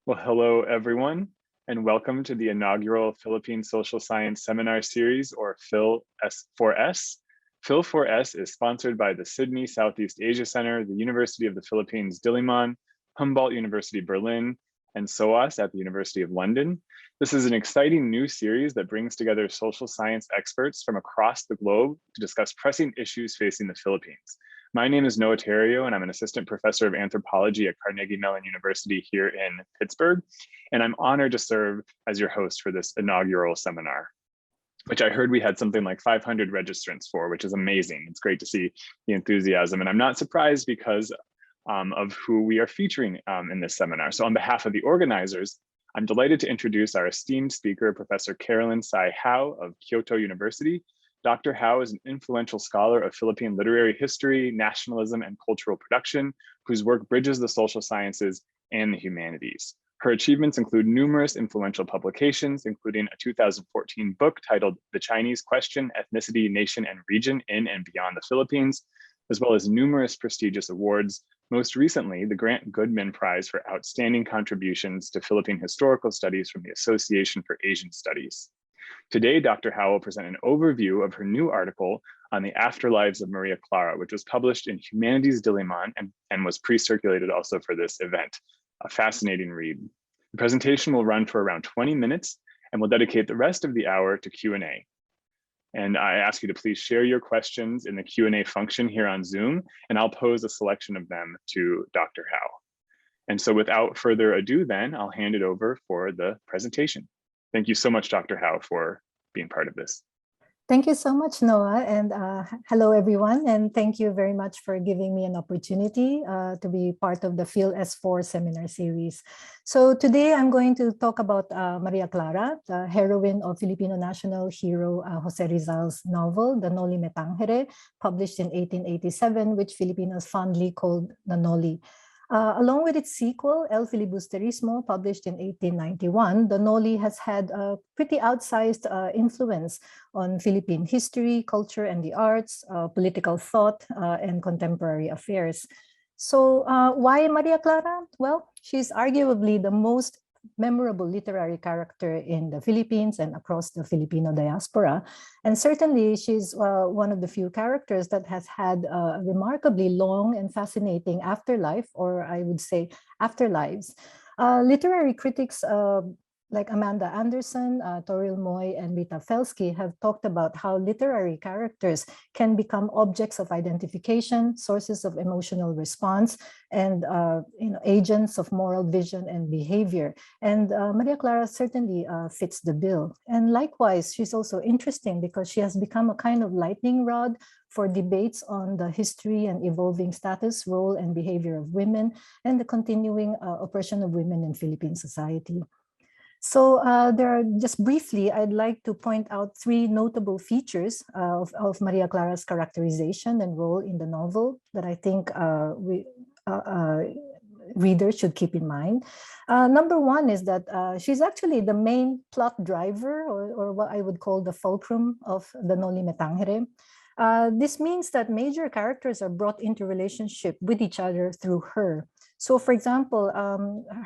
Well, hello, everyone, and welcome to the inaugural Philippine Social Science Seminar Series, or PhilS4S. PhilS4S is sponsored by the Sydney Southeast Asia Center, the University of the Philippines Diliman, Humboldt University Berlin, and SOAS at the University of London. This is an exciting new series that brings together social science experts from across the globe to discuss pressing issues facing the Philippines. My name is Noah Terrio, and I'm an assistant professor of anthropology at Carnegie Mellon University here in Pittsburgh. And I'm honored to serve as your host for this inaugural seminar, which I heard we had something like 500 registrants for, which is amazing. It's great to see the enthusiasm. And I'm not surprised because of who we are featuring in this seminar. So on behalf of the organizers, I'm delighted to introduce our esteemed speaker, Professor Caroline Hau of Kyoto University. Dr. Hau is an influential scholar of Philippine literary history, nationalism, and cultural production, whose work bridges the social sciences and the humanities. Her achievements include numerous influential publications, including a 2014 book titled The Chinese Question, Ethnicity, Nation, and Region in and Beyond the Philippines, as well as numerous prestigious awards, most recently the Grant Goodman Prize for Outstanding Contributions to Philippine Historical Studies from the Association for Asian Studies. Today, Dr. Hau will present an overview of her new article on the Afterlives of María Clara, which was published in Humanities Diliman and was pre-circulated also for this event. A fascinating read. The presentation will run for around 20 minutes and we'll dedicate the rest of the hour to Q&A. And I ask you to please share your questions in the Q&A function here on Zoom, and I'll pose a selection of them to Dr. Hau. And so without further ado, then I'll hand it over for the presentation. Thank you so much, Dr. Hau, for being part of this. Thank you so much, Noah, and hello, everyone, and thank you very much for giving me an opportunity to be part of the PhilS4 seminar series. So today I'm going to talk about María Clara, the heroine of Filipino national hero José Rizal's novel, the Noli, tángere, published in 1887, which Filipinos fondly called the Noli. Along with its sequel, El Filibusterismo, published in 1891, the Noli has had a pretty outsized influence on Philippine history, culture and the arts, political thought, and contemporary affairs. So why María Clara? Well, she's arguably the most memorable literary character in the Philippines and across the Filipino diaspora. And certainly she's one of the few characters that has had a remarkably long and fascinating afterlife, or I would say afterlives. Literary critics like Amanda Anderson, Toril Moy, and Rita Felsky have talked about how literary characters can become objects of identification, sources of emotional response, and agents of moral vision and behavior. And María Clara certainly fits the bill. And likewise, she's also interesting because she has become a kind of lightning rod for debates on the history and evolving status, role, and behavior of women, and the continuing oppression of women in Philippine society. So just briefly, I'd like to point out three notable features of María Clara's characterization and role in the novel that I think readers should keep in mind. Number one is that she's actually the main plot driver, or what I would call the fulcrum of the Noli, tángere. This means that major characters are brought into relationship with each other through her. So, for example,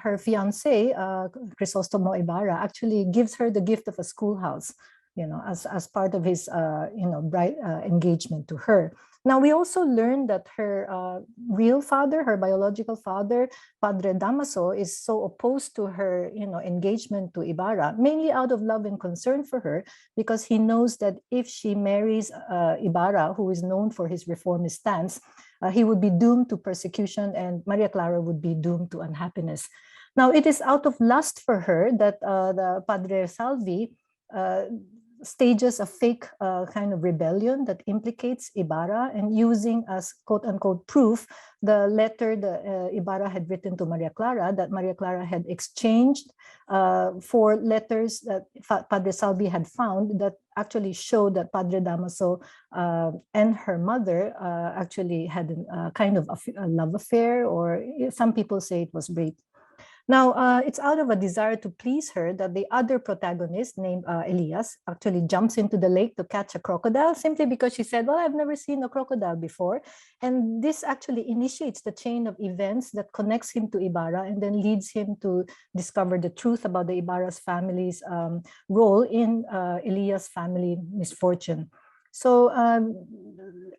her fiancé, Crisostomo Ibarra, actually gives her the gift of a schoolhouse, as part of his, engagement to her. Now, we also learned that her real father, her biological father, Padre Damaso, is so opposed to her, engagement to Ibarra, mainly out of love and concern for her, because he knows that if she marries Ibarra, who is known for his reformist stance, he would be doomed to persecution and María Clara would be doomed to unhappiness. Now, it is out of lust for her that the Padre Salvi stages a fake kind of rebellion that implicates Ibarra, and using as quote-unquote proof the letter that Ibarra had written to María Clara, that María Clara had exchanged for letters that Padre Salvi had found that actually showed that Padre Damaso and her mother actually had a kind of a love affair, or some people say it was rape. Now, it's out of a desire to please her that the other protagonist, named Elias, actually jumps into the lake to catch a crocodile simply because she said, well, I've never seen a crocodile before. And this actually initiates the chain of events that connects him to Ibarra and then leads him to discover the truth about the Ibarra's family's role in Elias' family misfortune. So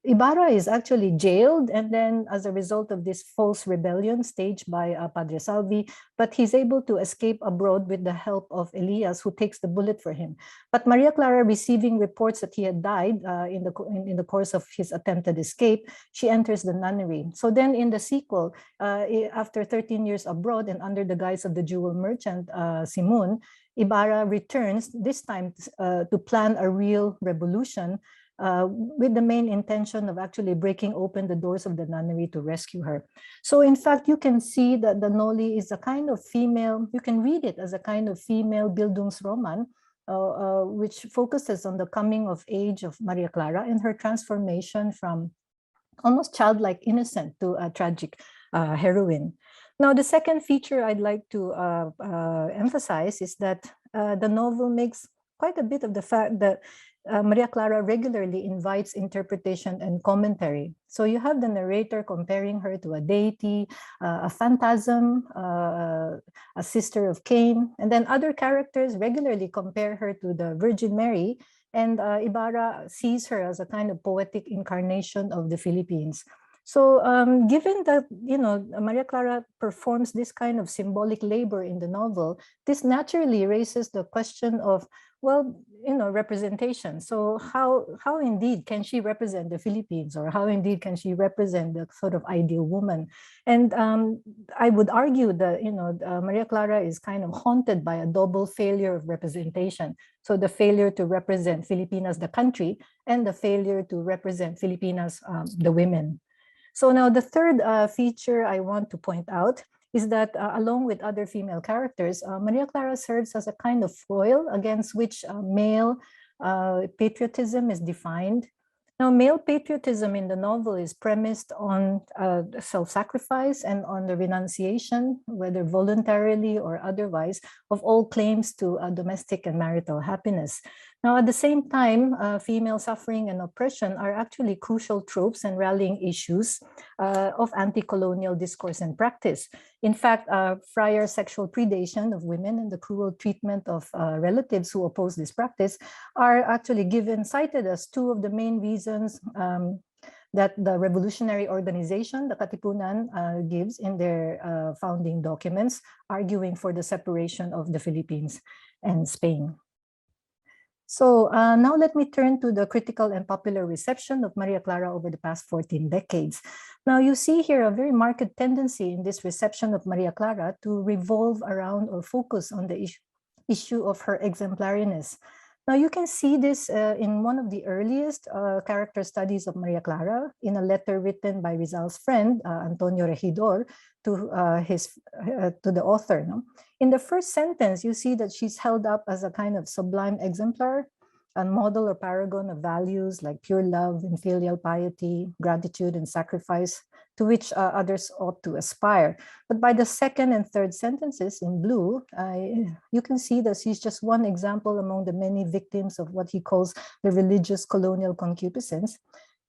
Ibarra is actually jailed, and then as a result of this false rebellion staged by Padre Salvi, but he's able to escape abroad with the help of Elias, who takes the bullet for him. But Maria Clara, receiving reports that he had died in the course of his attempted escape, she enters the nunnery. So then in the sequel, after 13 years abroad and under the guise of the jewel merchant Simun, Ibarra returns, this time to plan a real revolution, with the main intention of actually breaking open the doors of the nunnery to rescue her. So in fact, you can see that the Noli is a kind of female, you can read it as a kind of female Bildungsroman, which focuses on the coming of age of Maria Clara and her transformation from almost childlike innocent to a tragic heroine. Now, the second feature I'd like to emphasize is that the novel makes quite a bit of the fact that Maria Clara regularly invites interpretation and commentary. So you have the narrator comparing her to a deity, a phantasm, a sister of Cain, and then other characters regularly compare her to the Virgin Mary, and Ibarra sees her as a kind of poetic incarnation of the Philippines. So given that, Maria Clara performs this kind of symbolic labor in the novel, this naturally raises the question of, well, representation. So how indeed can she represent the Philippines, or how indeed can she represent the sort of ideal woman? And I would argue that, Maria Clara is kind of haunted by a double failure of representation. So the failure to represent Filipinas, the country, and the failure to represent Filipinas, the women. So now the third feature I want to point out is that along with other female characters, Maria Clara serves as a kind of foil against which male patriotism is defined. Now, male patriotism in the novel is premised on self-sacrifice and on the renunciation, whether voluntarily or otherwise, of all claims to domestic and marital happiness. Now, at the same time, female suffering and oppression are actually crucial tropes and rallying issues of anti-colonial discourse and practice. In fact, friar sexual predation of women and the cruel treatment of relatives who oppose this practice are actually cited as two of the main reasons that the revolutionary organization, the Katipunan, gives in their founding documents, arguing for the separation of the Philippines and Spain. So now let me turn to the critical and popular reception of Maria Clara over the past 14 decades. Now you see here a very marked tendency in this reception of Maria Clara to revolve around or focus on the issue of her exemplariness. Now you can see this in one of the earliest character studies of Maria Clara in a letter written by Rizal's friend, Antonio Regidor, to the author. No? In the first sentence, you see that she's held up as a kind of sublime exemplar, a model or paragon of values like pure love and filial piety, gratitude and sacrifice, to which others ought to aspire. But by the second and third sentences in blue, you can see that she's just one example among the many victims of what he calls the religious colonial concupiscence.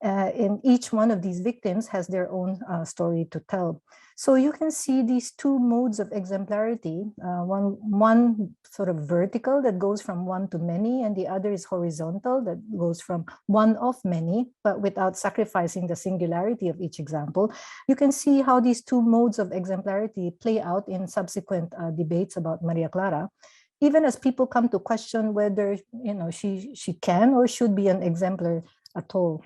And each one of these victims has their own story to tell. So you can see these two modes of exemplarity, one sort of vertical that goes from one to many, and the other is horizontal that goes from one of many, but without sacrificing the singularity of each example. You can see how these two modes of exemplarity play out in subsequent debates about Maria Clara, even as people come to question whether she can or should be an exemplar at all.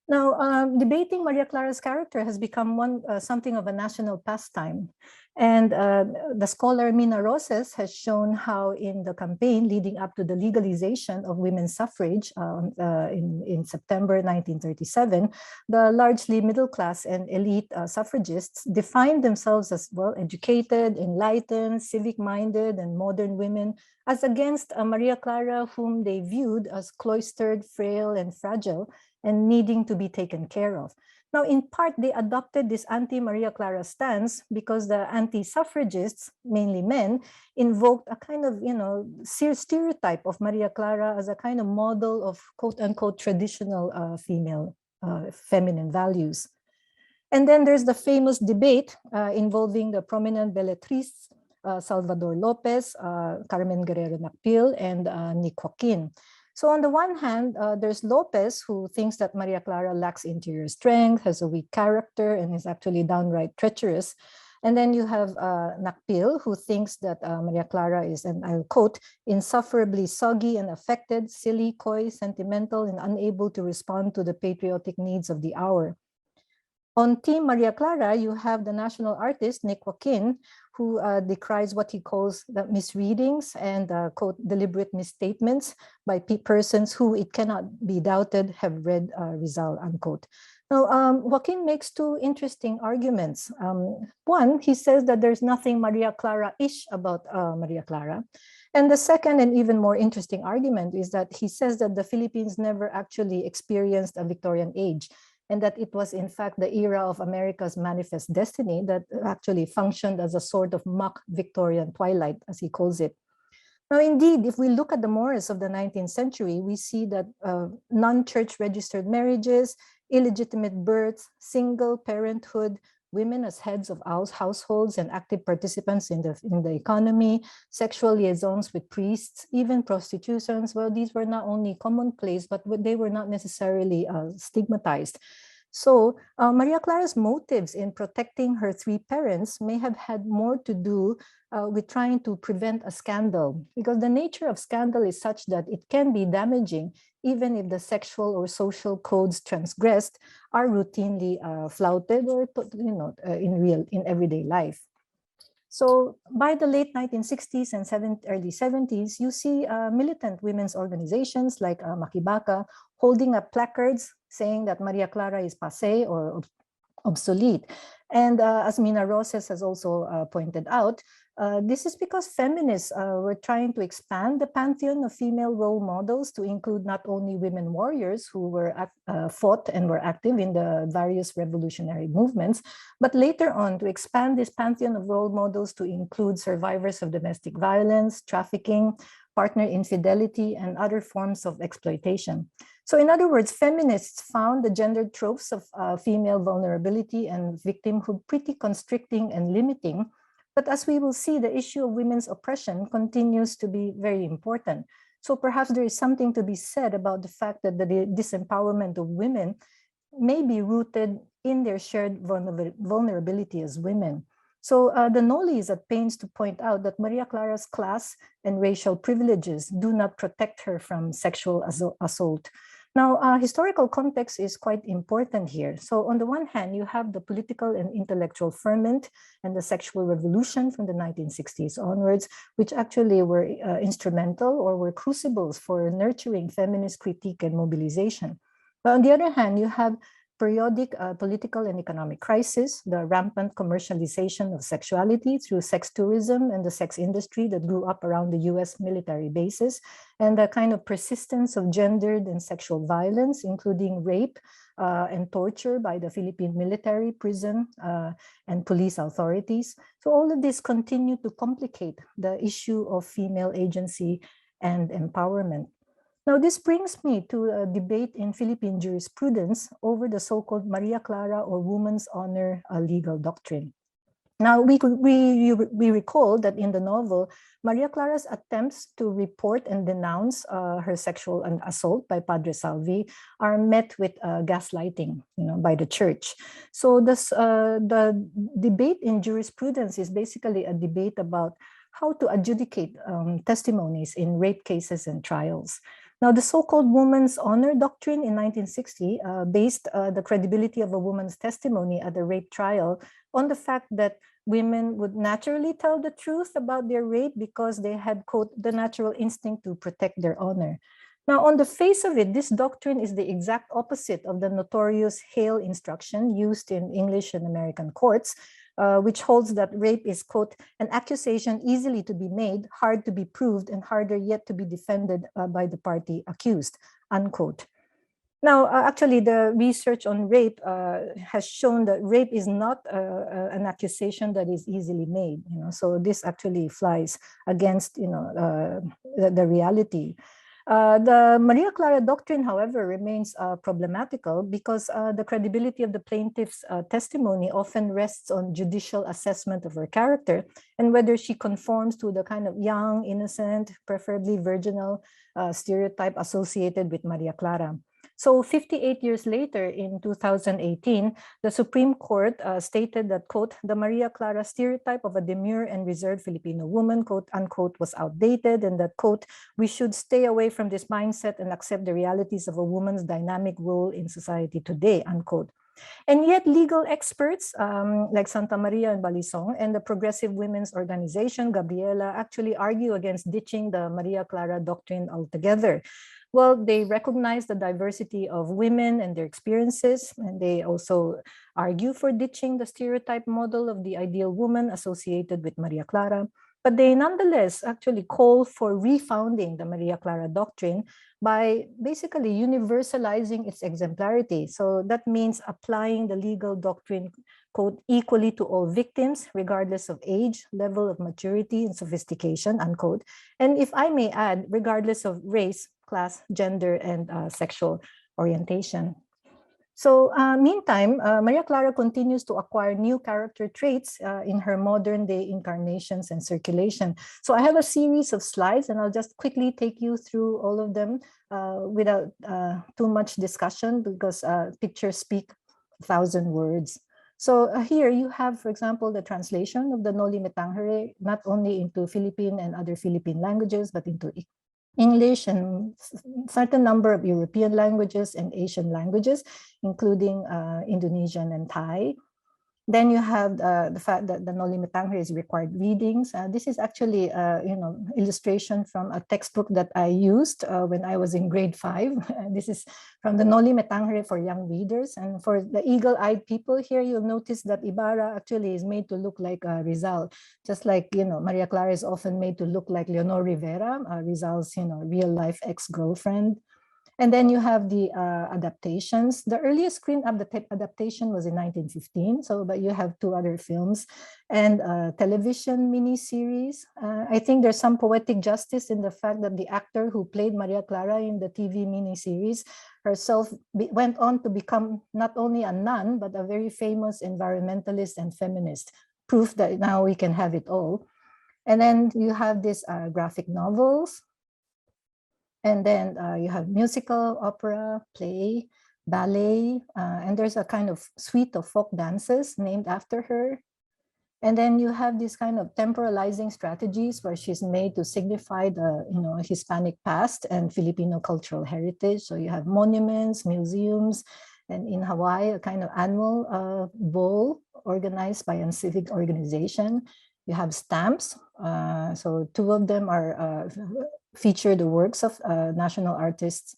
Now, debating Maria Clara's character has become something of a national pastime. And the scholar Mina Roses has shown how in the campaign leading up to the legalization of women's suffrage in September 1937, the largely middle class and elite suffragists defined themselves as well-educated, enlightened, civic-minded, and modern women, as against Maria Clara, whom they viewed as cloistered, frail, and fragile, and needing to be taken care of. Now, in part, they adopted this anti-Maria Clara stance because the anti-suffragists, mainly men, invoked a kind of, stereotype of Maria Clara as a kind of model of quote-unquote traditional feminine values. And then there's the famous debate involving the prominent belletrists, Salvador Lopez, Carmen Guerrero Nakpil, and Nick Joaquin. So on the one hand, there's Lopez, who thinks that Maria Clara lacks interior strength, has a weak character, and is actually downright treacherous. And then you have Nakpil, who thinks that Maria Clara is, and I'll quote, insufferably soggy and affected, silly, coy, sentimental, and unable to respond to the patriotic needs of the hour. On Team Maria Clara, you have the national artist, Nick Joaquin, who decries what he calls the misreadings and, quote, deliberate misstatements by persons who, it cannot be doubted, have read Rizal, unquote. Now, Joaquin makes two interesting arguments. One, he says that there's nothing Maria Clara-ish about Maria Clara. And the second and even more interesting argument is that he says that the Philippines never actually experienced a Victorian age, and that it was in fact the era of America's manifest destiny that actually functioned as a sort of mock Victorian twilight, as he calls it. Now, indeed, if we look at the Morris of the 19th century, we see that non-church registered marriages, illegitimate births, single parenthood, women as heads of households and active participants in the economy, sexual liaisons with priests, even prostitutions, well, these were not only commonplace, but they were not necessarily stigmatized. So Maria Clara's motives in protecting her three parents may have had more to do with trying to prevent a scandal, because the nature of scandal is such that it can be damaging even if the sexual or social codes transgressed are routinely flouted or in everyday life. So by the late 1960s and early 70s, you see militant women's organizations like Makibaka holding up placards saying that Maria Clara is passé or obsolete. And as Mina Roses has also pointed out, this is because feminists were trying to expand the pantheon of female role models to include not only women warriors who were fought and were active in the various revolutionary movements, but later on to expand this pantheon of role models to include survivors of domestic violence, trafficking, partner infidelity, and other forms of exploitation. So in other words, feminists found the gendered tropes of female vulnerability and victimhood pretty constricting and limiting. But as we will see, the issue of women's oppression continues to be very important. So perhaps there is something to be said about the fact that the disempowerment of women may be rooted in their shared vulnerability as women. So the Noli is at pains to point out that Maria Clara's class and racial privileges do not protect her from sexual assault. Now, historical context is quite important here. So on the one hand, you have the political and intellectual ferment and the sexual revolution from the 1960s onwards, which actually were instrumental or were crucibles for nurturing feminist critique and mobilization. But on the other hand, you have periodic political and economic crisis, the rampant commercialization of sexuality through sex tourism and the sex industry that grew up around the US military bases, and the kind of persistence of gendered and sexual violence, including rape and torture by the Philippine military, prison, and police authorities. So all of this continue to complicate the issue of female agency and empowerment. Now, this brings me to a debate in Philippine jurisprudence over the so-called Maria Clara or woman's honor legal doctrine. Now, we recall that in the novel, Maria Clara's attempts to report and denounce her sexual assault by Padre Salvi are met with gaslighting, by the church. So the debate in jurisprudence is basically a debate about how to adjudicate testimonies in rape cases and trials. Now, the so-called woman's honor doctrine in 1960 based the credibility of a woman's testimony at a rape trial on the fact that women would naturally tell the truth about their rape because they had, quote, the natural instinct to protect their honor. Now, on the face of it, this doctrine is the exact opposite of the notorious Hale instruction used in English and American courts, which holds that rape is, quote, an accusation easily to be made, hard to be proved, and harder yet to be defended by the party accused, unquote. Now, actually, the research on rape has shown that rape is not an accusation that is easily made. So this actually flies against, the reality. The Maria Clara doctrine, however, remains problematical because the credibility of the plaintiff's testimony often rests on judicial assessment of her character and whether she conforms to the kind of young, innocent, preferably virginal stereotype associated with Maria Clara. So 58 years later, in 2018, the Supreme Court stated that, quote, the Maria Clara stereotype of a demure and reserved Filipino woman, quote, unquote, was outdated, and that, quote, we should stay away from this mindset and accept the realities of a woman's dynamic role in society today, unquote. And yet legal experts like Santa Maria and Balisong and the Progressive Women's Organization, Gabriela, actually argue against ditching the Maria Clara doctrine altogether. Well, they recognize the diversity of women and their experiences, and they also argue for ditching the stereotype model of the ideal woman associated with Maria Clara. But they nonetheless actually call for refounding the Maria Clara doctrine by basically universalizing its exemplarity. So that means applying the legal doctrine, quote, equally to all victims, regardless of age, level of maturity, and sophistication, unquote. And if I may add, regardless of race, class, gender, and sexual orientation. So meantime, Maria Clara continues to acquire new character traits in her modern day incarnations and circulation. So I have a series of slides and I'll just quickly take you through all of them without too much discussion because pictures speak 1,000 words. So here you have, for example, the translation of the Noli tángere, not only into Philippine and other Philippine languages, but into English and certain number of European languages and Asian languages, including Indonesian and Thai. Then you have the fact that the Noli tángere is required readings. This is actually, illustration from a textbook that I used when I was in grade 5. This is from the Noli tángere for young readers. And for the eagle-eyed people here, you'll notice that Ibarra actually is made to look like Rizal, just like, Maria Clara is often made to look like Leonor Rivera, Rizal's, real-life ex-girlfriend. And then you have the adaptations. The earliest screen adaptation was in 1915. But you have 2 other films and television miniseries. I think there's some poetic justice in the fact that the actor who played Maria Clara in the TV miniseries herself went on to become not only a nun, but a very famous environmentalist and feminist. Proof that now we can have it all. And then you have these graphic novels. And then you have musical, opera, play, ballet, and there's a kind of suite of folk dances named after her. And then you have these kind of temporalizing strategies where she's made to signify the Hispanic past and Filipino cultural heritage. So you have monuments, museums, and in Hawaii, a kind of annual ball organized by a civic organization. You have stamps. So 2 of them are feature the works of national artists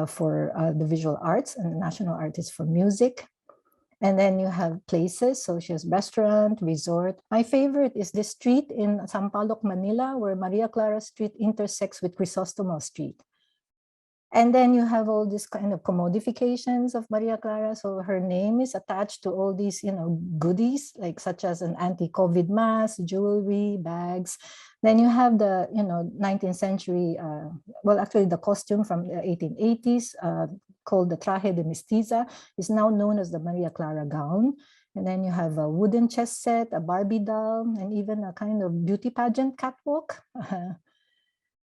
for the visual arts and national artists for music. And then you have places, so she has restaurant, resort. My favorite is this street in Sampaloc, Manila, where Maria Clara Street intersects with Crisostomo Street. And then you have all these kind of commodifications of Maria Clara. So her name is attached to all these, goodies, like such as an anti-COVID mask, jewelry, bags. Then you have the, 19th century, actually the costume from the 1880s called the traje de mestiza is now known as the Maria Clara gown. And then you have a wooden chess set, a Barbie doll, and even a kind of beauty pageant catwalk.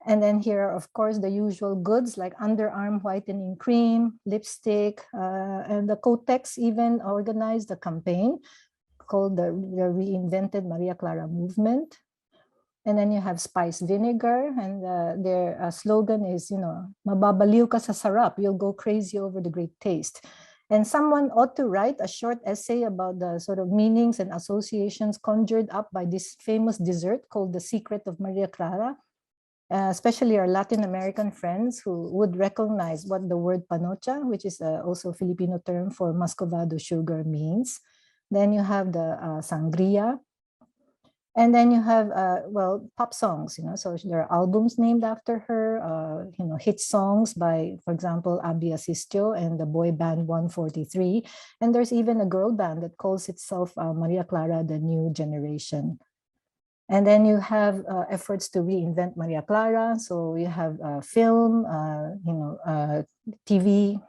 And then here are, of course, the usual goods like underarm whitening cream, lipstick, and the Kotex even organized a campaign called the Reinvented Maria Clara Movement. And then you have spiced vinegar, and their slogan is, mababaliw ka sa sarap, you'll go crazy over the great taste. And someone ought to write a short essay about the sort of meanings and associations conjured up by this famous dessert called the Secret of Maria Clara. Especially our Latin American friends who would recognize what the word panocha, which is also a Filipino term for muscovado sugar, means. Then you have the sangria. And then you have, well, pop songs, so there are albums named after her, hit songs by, for example, Abi Asistio and the boy band 143. And there's even a girl band that calls itself Maria Clara, the New Generation. And then you have efforts to reinvent Maria Clara. So you have film, TV,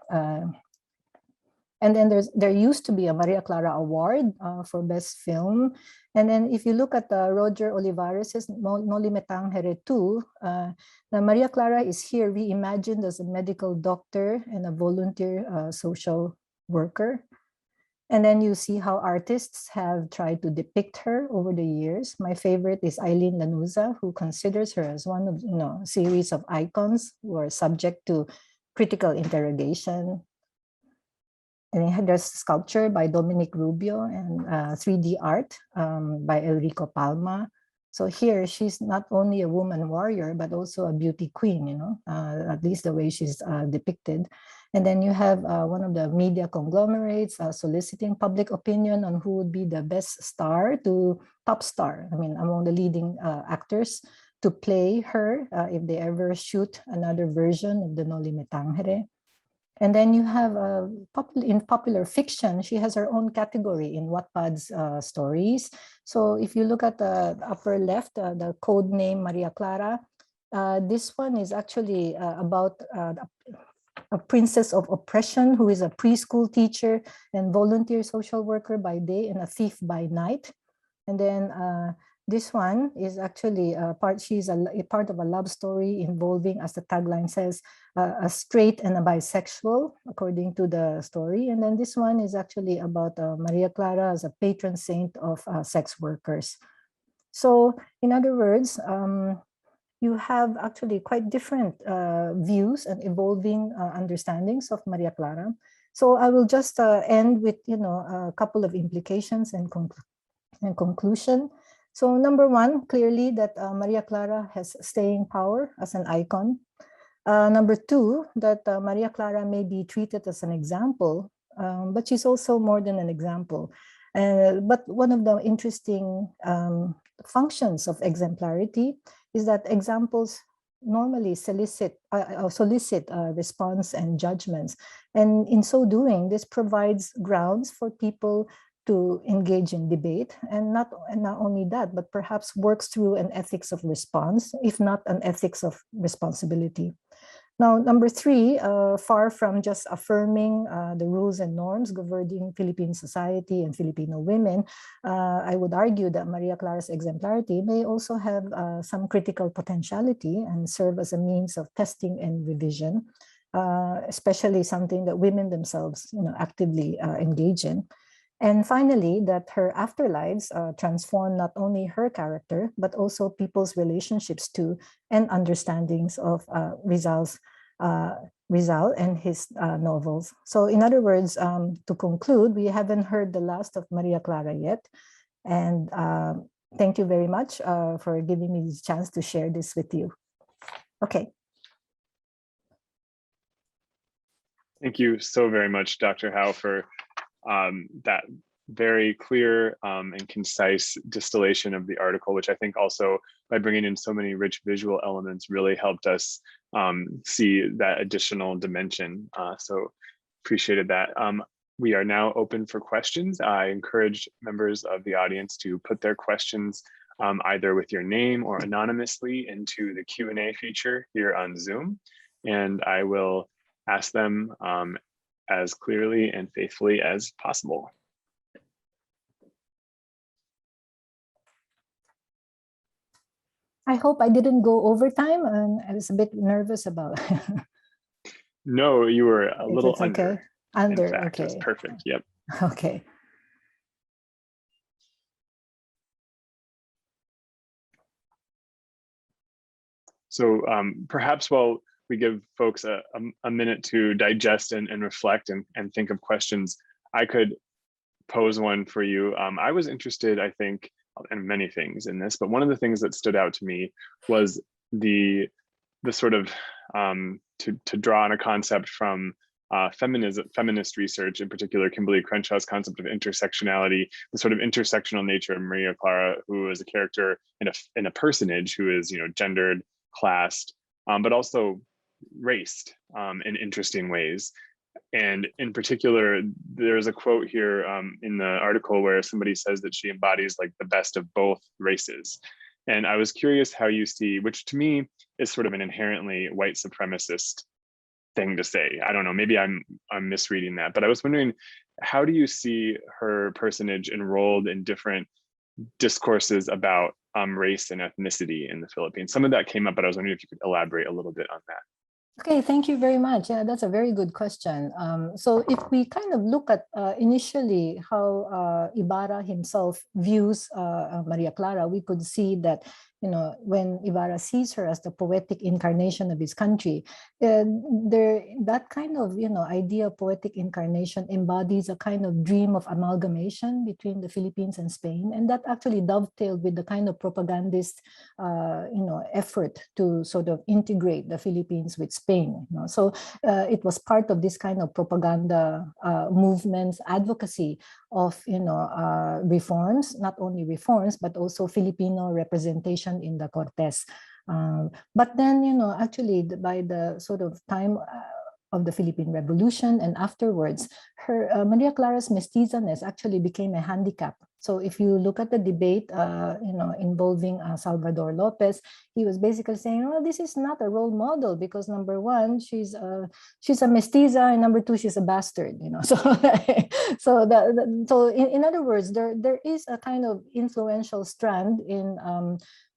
and then there used to be a Maria Clara Award for Best Film. And then if you look at Roger Olivares' Noli tángere 2, the Maria Clara is here reimagined as a medical doctor and a volunteer social worker. And then you see how artists have tried to depict her over the years. My favorite is Eileen Lanuza, who considers her as one of a series of icons who are subject to critical interrogation. And there's sculpture by Dominic Rubio and 3D art by Enrico Palma. So here, she's not only a woman warrior, but also a beauty queen, at least the way she's depicted. And then you have one of the media conglomerates soliciting public opinion on who would be the best star to top star, among the leading actors to play her if they ever shoot another version of the Noli tángere. And then you have, in popular fiction, she has her own category in Wattpad's stories. So if you look at the upper left, the code name Maria Clara, this one is actually about a princess of oppression who is a preschool teacher and volunteer social worker by day and a thief by night. And then this one is actually she's a part of a love story involving, as the tagline says, a straight and a bisexual, according to the story. And then this one is actually about Maria Clara as a patron saint of sex workers. So in other words, you have actually quite different views and evolving understandings of Maria Clara. So I will just end with a couple of implications and conclusion. So number one, clearly that Maria Clara has staying power as an icon. Number two, that Maria Clara may be treated as an example, but she's also more than an example. But one of the interesting functions of exemplarity is that examples normally solicit response and judgments. And in so doing, this provides grounds for people to engage in debate, and not only that, but perhaps works through an ethics of response, if not an ethics of responsibility. Now, number three, far from just affirming the rules and norms governing Philippine society and Filipino women, I would argue that Maria Clara's exemplarity may also have some critical potentiality and serve as a means of testing and revision, especially something that women themselves actively engage in. And finally, that her afterlives transform not only her character, but also people's relationships to and understandings of Rizal and his novels. So in other words, to conclude, we haven't heard the last of Maria Clara yet. And thank you very much for giving me this chance to share this with you. Okay. Thank you so very much, Dr. Hau, for that very clear and concise distillation of the article, which I think also by bringing in so many rich visual elements really helped us see that additional dimension. So appreciated that. We are now open for questions. I encourage members of the audience to put their questions either with your name or anonymously into the Q&A feature here on Zoom. And I will ask them as clearly and faithfully as possible. I hope I didn't go over time, and I was a bit nervous about it. No, you were a little under. Okay. Under, in fact, okay. That's perfect, yep. Okay. So perhaps while we give folks a minute to digest and reflect and think of questions, I could pose one for you. I was interested, I think, in many things in this, but one of the things that stood out to me was the sort of, to draw on a concept from feminist research, in particular Kimberly Crenshaw's concept of intersectionality, the sort of intersectional nature of Maria Clara, who is a character in a personage who is, you know, gendered, classed, but also raced in interesting ways. And in particular, there's a quote here in the article where somebody says that she embodies like the best of both races. And I was curious how you see, which to me is sort of an inherently white supremacist thing to say. I don't know, maybe I'm misreading that, but I was wondering, how do you see her personage enrolled in different discourses about race and ethnicity in the Philippines? Some of that came up, but I was wondering if you could elaborate a little bit on that. Okay, thank you very much. Yeah, that's a very good question. So if we kind of look at initially how Ibarra himself views Maria Clara, we could see that, you know, when Ibarra sees her as the poetic incarnation of his country, that kind of, you know, idea of poetic incarnation embodies a kind of dream of amalgamation between the Philippines and Spain, and that actually dovetailed with the kind of propagandist, you know, effort to sort of integrate the Philippines with Spain. You know? So it was part of this kind of propaganda movement's advocacy of, you know, reforms, not only reforms, but also Filipino representation in the Cortes. But then, you know, actually by the sort of time of the Philippine Revolution and afterwards, her Maria Clara's mestizaness actually became a handicap. So if you look at the debate, you know, involving Salvador Lopez, he was basically saying, "Well, this is not a role model because number one, she's a mestiza, and number two, she's a bastard." You know, so so in other words, there is a kind of influential strand in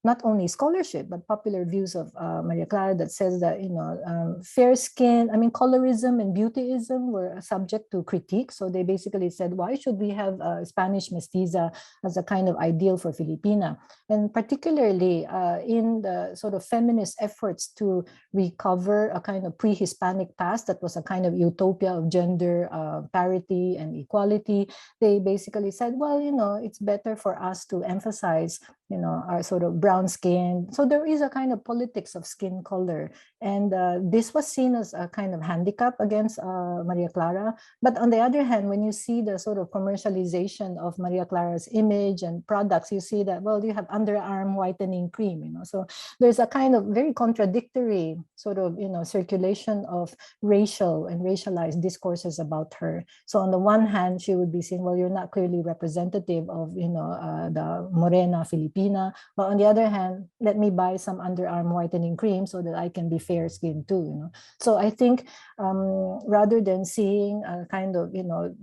not only scholarship, but popular views of Maria Clara that says that, you know, fair skin, I mean, colorism and beautyism were subject to critique. So they basically said, why should we have a Spanish mestiza as a kind of ideal for Filipina? And particularly in the sort of feminist efforts to recover a kind of pre-Hispanic past that was a kind of utopia of gender parity and equality, they basically said, well, you know, it's better for us to emphasize, you know, our sort of brown skin. So there is a kind of politics of skin color. And this was seen as a kind of handicap against Maria Clara. But on the other hand, when you see the sort of commercialization of Maria Clara's image and products, you see that, well, you have underarm whitening cream, you know. So there's a kind of very contradictory sort of, you know, circulation of racial and racialized discourses about her. So on the one hand, she would be seen, well, you're not clearly representative of, you know, the Morena Filipina. But on the other hand, let me buy some underarm whitening cream so that I can be fair skinned too, you know. So I think rather than seeing a kind of, you know,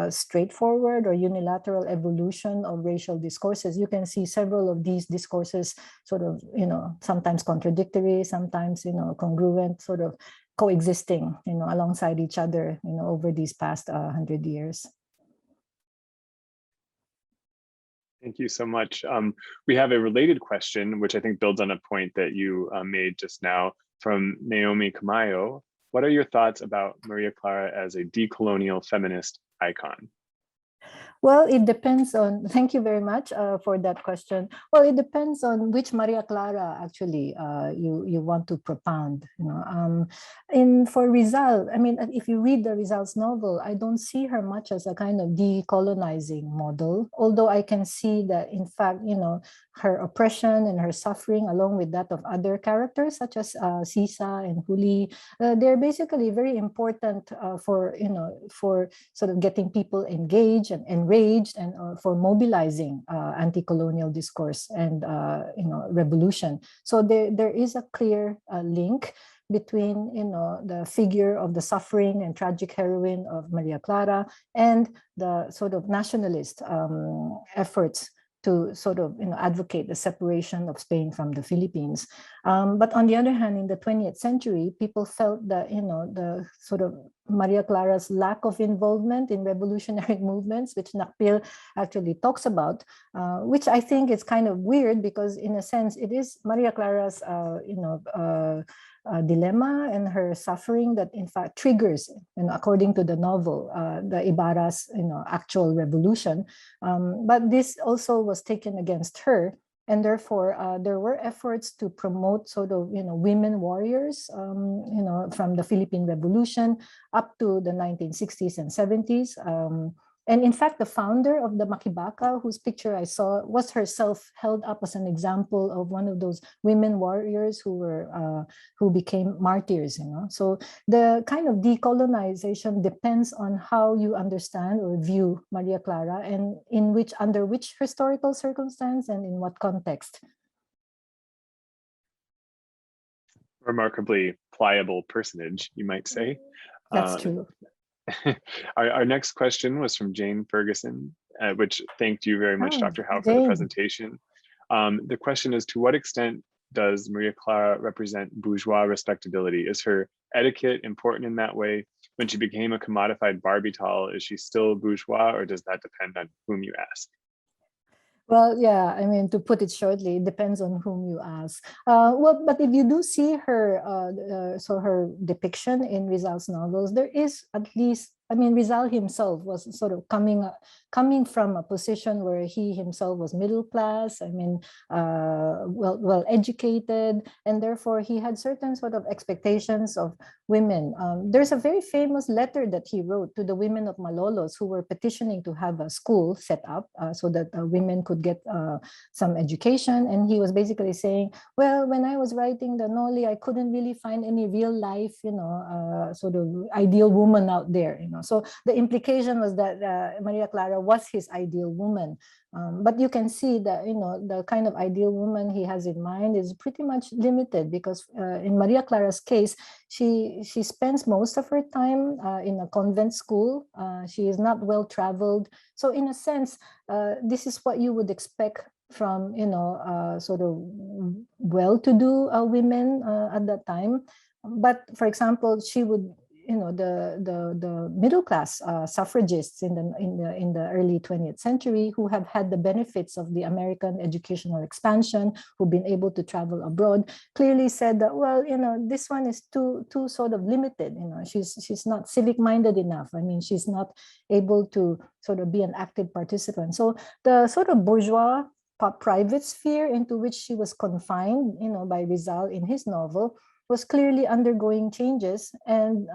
straightforward or unilateral evolution of racial discourses, you can see several of these discourses sort of, you know, sometimes contradictory, sometimes, you know, congruent, sort of coexisting, you know, alongside each other, you know, over these past 100 years. Thank you so much. We have a related question, which I think builds on a point that you made just now from Naomi Kamayo. What are your thoughts about Maria Clara as a decolonial feminist icon? Well, it depends on, thank you very much for that question. Well, it depends on which Maria Clara actually you want to propound. You know, for Rizal, I mean, if you read the Rizal's novel, I don't see her much as a kind of decolonizing model, although I can see that, in fact, you know, her oppression and her suffering, along with that of other characters such as Sisa and Huli, they're basically very important for, you know, for sort of getting people engaged and enraged, and for mobilizing anti-colonial discourse and, you know, revolution. So there is a clear link between, you know, the figure of the suffering and tragic heroine of Maria Clara and the sort of nationalist efforts to sort of, you know, advocate the separation of Spain from the Philippines. But on the other hand, in the 20th century, people felt that, you know, the sort of Maria Clara's lack of involvement in revolutionary movements, which Nakpil actually talks about, which I think is kind of weird because in a sense, it is Maria Clara's, you know, dilemma and her suffering that in fact triggers, you know, according to the novel, the Ibarra's, you know, actual revolution. But this also was taken against her And therefore, there were efforts to promote sort of, women warriors, from the Philippine Revolution up to the 1960s and 70s. And in fact, the founder of the Makibaka, whose picture I saw, was herself held up as an example of one of those women warriors who became martyrs. So the kind of decolonization depends on how you understand or view Maria Clara, and under which historical circumstance and in what context. Remarkably pliable personage, you might say. That's true. Our next question was from Jane Ferguson, which thanked you very much, Dr. Hau, for the presentation. The question is, to what extent does Maria Clara represent bourgeois respectability? Is her etiquette important in that way? When she became a commodified Barbie doll, is she still bourgeois, or does that depend on whom you ask? Well, yeah, I mean, to put it shortly, it depends on whom you ask. Well, but if you do see her, so her depiction in Rizal's novels, there is at least, I mean, Rizal himself was sort of coming from a position where he himself was middle class, I mean, well educated, and therefore he had certain sort of expectations of women. There's a very famous letter that he wrote to the women of Malolos who were petitioning to have a school set up so that women could get some education. And he was basically saying, well, when I was writing the Noli, I couldn't really find any real life, sort of ideal woman out there, So the implication was that Maria Clara was his ideal woman. But you can see that, the kind of ideal woman he has in mind is pretty much limited, because in Maria Clara's case, she spends most of her time in a convent school. She is not well traveled. So in a sense, this is what you would expect from, sort of well-to-do women at that time. But for example, she would, the middle class suffragists in the early 20th century who have had the benefits of the American educational expansion, who've been able to travel abroad, clearly said that, well, this one is too sort of limited. She's not civic-minded enough. I mean, she's not able to sort of be an active participant. So the sort of bourgeois private sphere into which she was confined, by Rizal in his novel, was clearly undergoing changes, and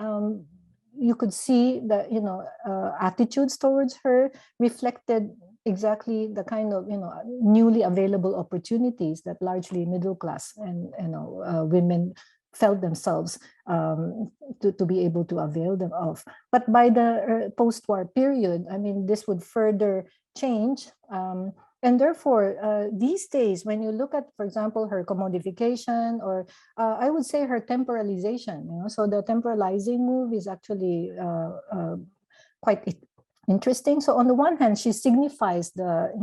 you could see that attitudes towards her reflected exactly the kind of newly available opportunities that largely middle class and women felt themselves to be able to avail them of. But by the post-war period, I mean, this would further change. And therefore, these days, when you look at, for example, her commodification, or I would say her temporalization, so the temporalizing move is actually quite interesting. So on the one hand, she signifies the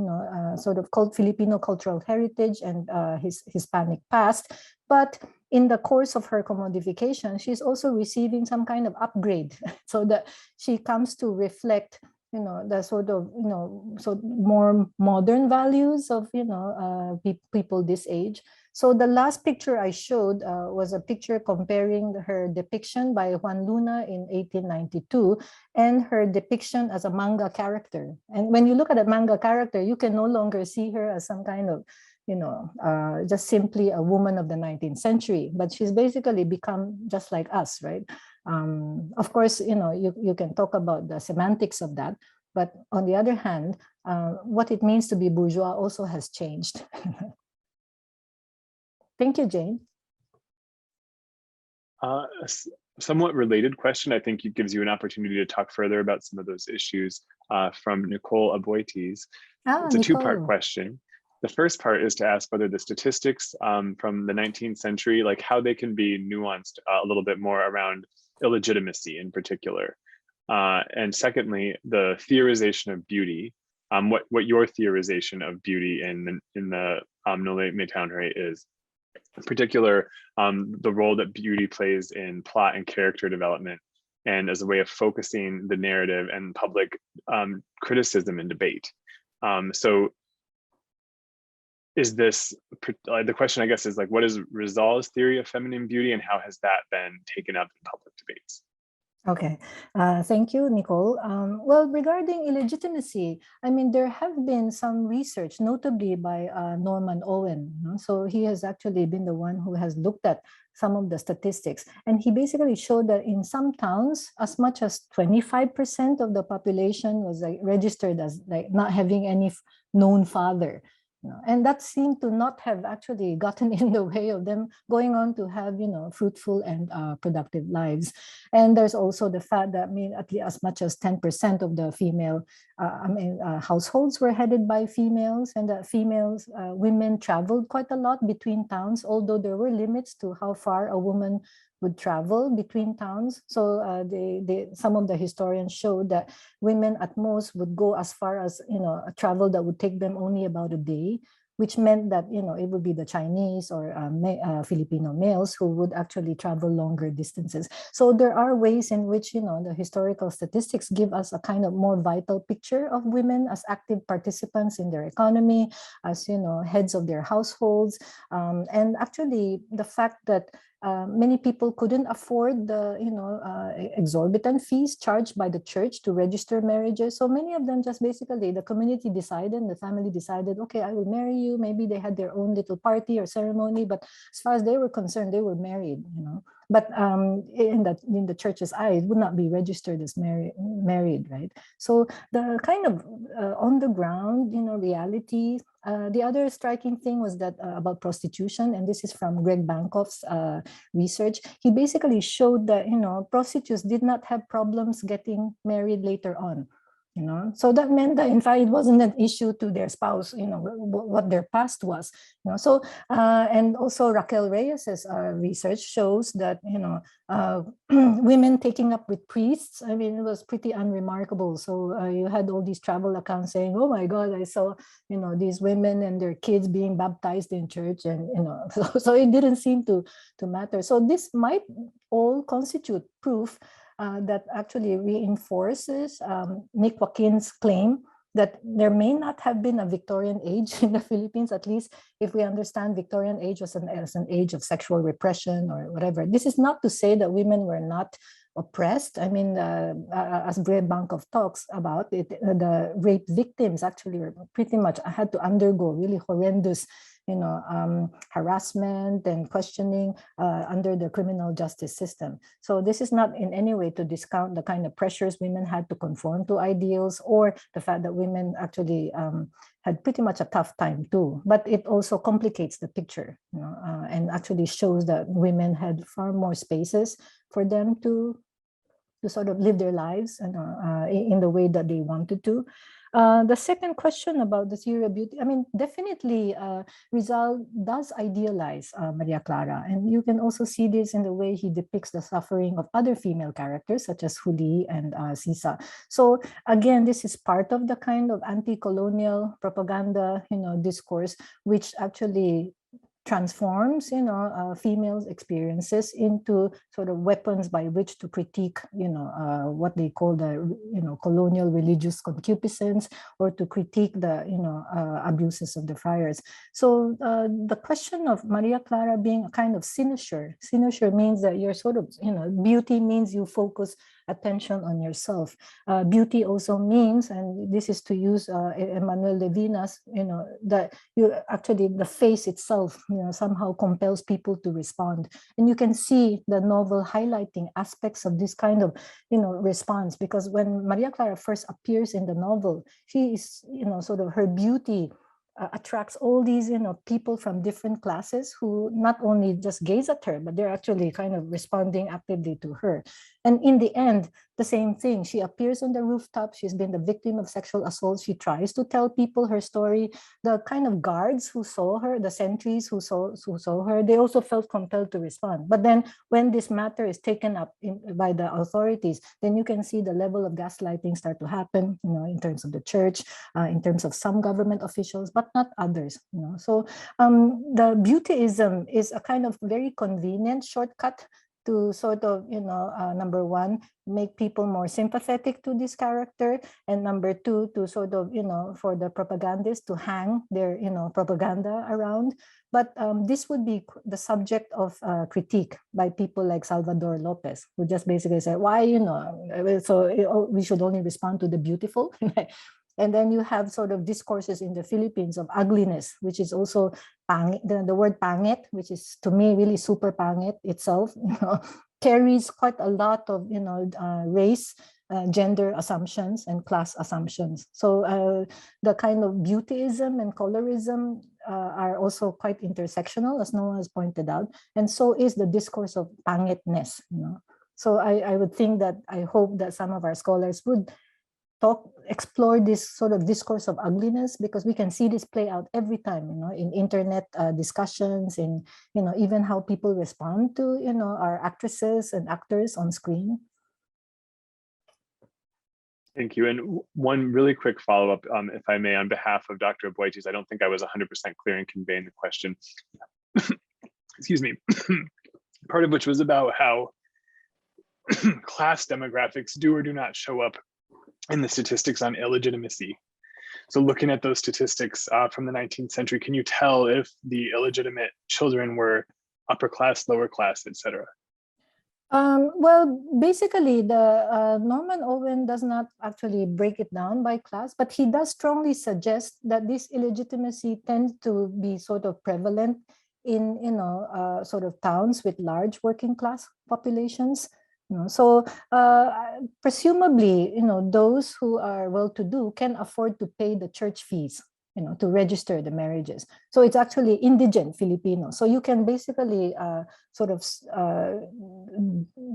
sort of Filipino cultural heritage and his Hispanic past, but in the course of her commodification, she's also receiving some kind of upgrade, so that she comes to reflect the sort of, so more modern values of, people this age. So the last picture I showed was a picture comparing her depiction by Juan Luna in 1892 and her depiction as a manga character. And when you look at a manga character, you can no longer see her as some kind of, just simply a woman of the 19th century, but she's basically become just like us, right? Of course, you can talk about the semantics of that, but on the other hand, what it means to be bourgeois also has changed. Thank you, Jane. A somewhat related question, I think it gives you an opportunity to talk further about some of those issues from Nicole Aboites. It's a two-part question. The first part is to ask whether the statistics from the 19th century, like how they can be nuanced a little bit more around illegitimacy in particular. And secondly, the theorization of beauty, what your theorization of beauty in the Noli Me Tangere is. In particular, the role that beauty plays in plot and character development, and as a way of focusing the narrative and public criticism and debate. So is this, the question I guess is like, what is Rizal's theory of feminine beauty, and how has that been taken up in public debates? Okay, thank you, Nicole. Well, regarding illegitimacy, I mean, there have been some research, notably by Norman Owen. So he has actually been the one who has looked at some of the statistics. And he basically showed that in some towns, as much as 25% of the population was like registered as like not having any known father. And that seemed to not have actually gotten in the way of them going on to have, fruitful and productive lives. And there's also the fact that, I mean, at least as much as 10% of the female, households were headed by females, and that women traveled quite a lot between towns, although there were limits to how far a woman would travel between towns. So some of the historians showed that women at most would go as far as, a travel that would take them only about a day, which meant that, it would be the Chinese or Filipino males who would actually travel longer distances. So there are ways in which, the historical statistics give us a kind of more vital picture of women as active participants in their economy, as, heads of their households. And actually the fact that many people couldn't afford the exorbitant fees charged by the church to register marriages. So many of them just basically the community decided, the family decided, okay, I will marry you. Maybe they had their own little party or ceremony, but as far as they were concerned, they were married. But in the church's eyes, would not be registered as married, right? So the kind of on the ground, reality. The other striking thing was that about prostitution, and this is from Greg Bankoff's research. He basically showed that prostitutes did not have problems getting married later on. So that meant that in fact it wasn't an issue to their spouse, what their past was. So and also Raquel Reyes's research shows that women taking up with priests. I mean, it was pretty unremarkable. So you had all these travel accounts saying, "Oh my God, I saw these women and their kids being baptized in church," and so it didn't seem to matter. So this might all constitute proof that actually reinforces Nick Joaquin's claim that there may not have been a Victorian age in the Philippines, at least if we understand Victorian age as an age of sexual repression or whatever. This is not to say that women were not oppressed. I mean, as Greg Bankoff talks about it, the rape victims actually were pretty much had to undergo really horrendous harassment and questioning under the criminal justice system. So this is not in any way to discount the kind of pressures women had to conform to ideals, or the fact that women actually had pretty much a tough time too. But it also complicates the picture, and actually shows that women had far more spaces for them to sort of live their lives in the way that they wanted to. The second question about the theory of beauty, I mean, definitely Rizal does idealize Maria Clara, and you can also see this in the way he depicts the suffering of other female characters such as Huli and Sisa. So again, this is part of the kind of anti-colonial propaganda, discourse, which actually transforms, females' experiences into sort of weapons by which to critique, what they call the, colonial religious concupiscence, or to critique the, abuses of the friars. So the question of Maria Clara being a kind of cynosure means that you're sort of, beauty means you focus attention on yourself. Beauty also means, and this is to use Emmanuel Levinas, that you actually, the face itself, somehow compels people to respond. And you can see the novel highlighting aspects of this kind of, response, because when Maria Clara first appears in the novel, she is, sort of her beauty attracts all these, people from different classes who not only just gaze at her, but they're actually kind of responding actively to her. And in the end, the same thing. She appears on the rooftop. She's been the victim of sexual assault. She tries to tell people her story. The kind of guards who saw her, the sentries who saw her, they also felt compelled to respond. But then when this matter is taken up by the authorities, then you can see the level of gaslighting start to happen, in terms of the church, in terms of some government officials, but not others. So the beautyism is a kind of very convenient shortcut to sort of, number one, make people more sympathetic to this character, and number two, to sort of, for the propagandists to hang their, propaganda around. But this would be the subject of critique by people like Salvador Lopez, who just basically said, why, so we should only respond to the beautiful. And then you have sort of discourses in the Philippines of ugliness, which is also the word pangit, which is to me really super pangit itself, carries quite a lot of, race, gender assumptions and class assumptions. So the kind of beautyism and colorism are also quite intersectional, as Noah has pointed out. And so is the discourse of pangitness. So I would think that I hope that some of our scholars would explore this sort of discourse of ugliness, because we can see this play out every time, in internet discussions, in, even how people respond to, our actresses and actors on screen. Thank you. And one really quick follow-up, if I may, on behalf of Dr. Aboites. I don't think I was 100% clear in conveying the question. Excuse me. Part of which was about how class demographics do or do not show up in the statistics on illegitimacy. So looking at those statistics from the 19th century, can you tell if the illegitimate children were upper class, lower class, etc.? Well, basically, the Norman Owen does not actually break it down by class, but he does strongly suggest that this illegitimacy tends to be sort of prevalent in, sort of towns with large working class populations. So presumably, those who are well-to-do can afford to pay the church fees, to register the marriages. So it's actually indigent Filipino. So you can basically sort of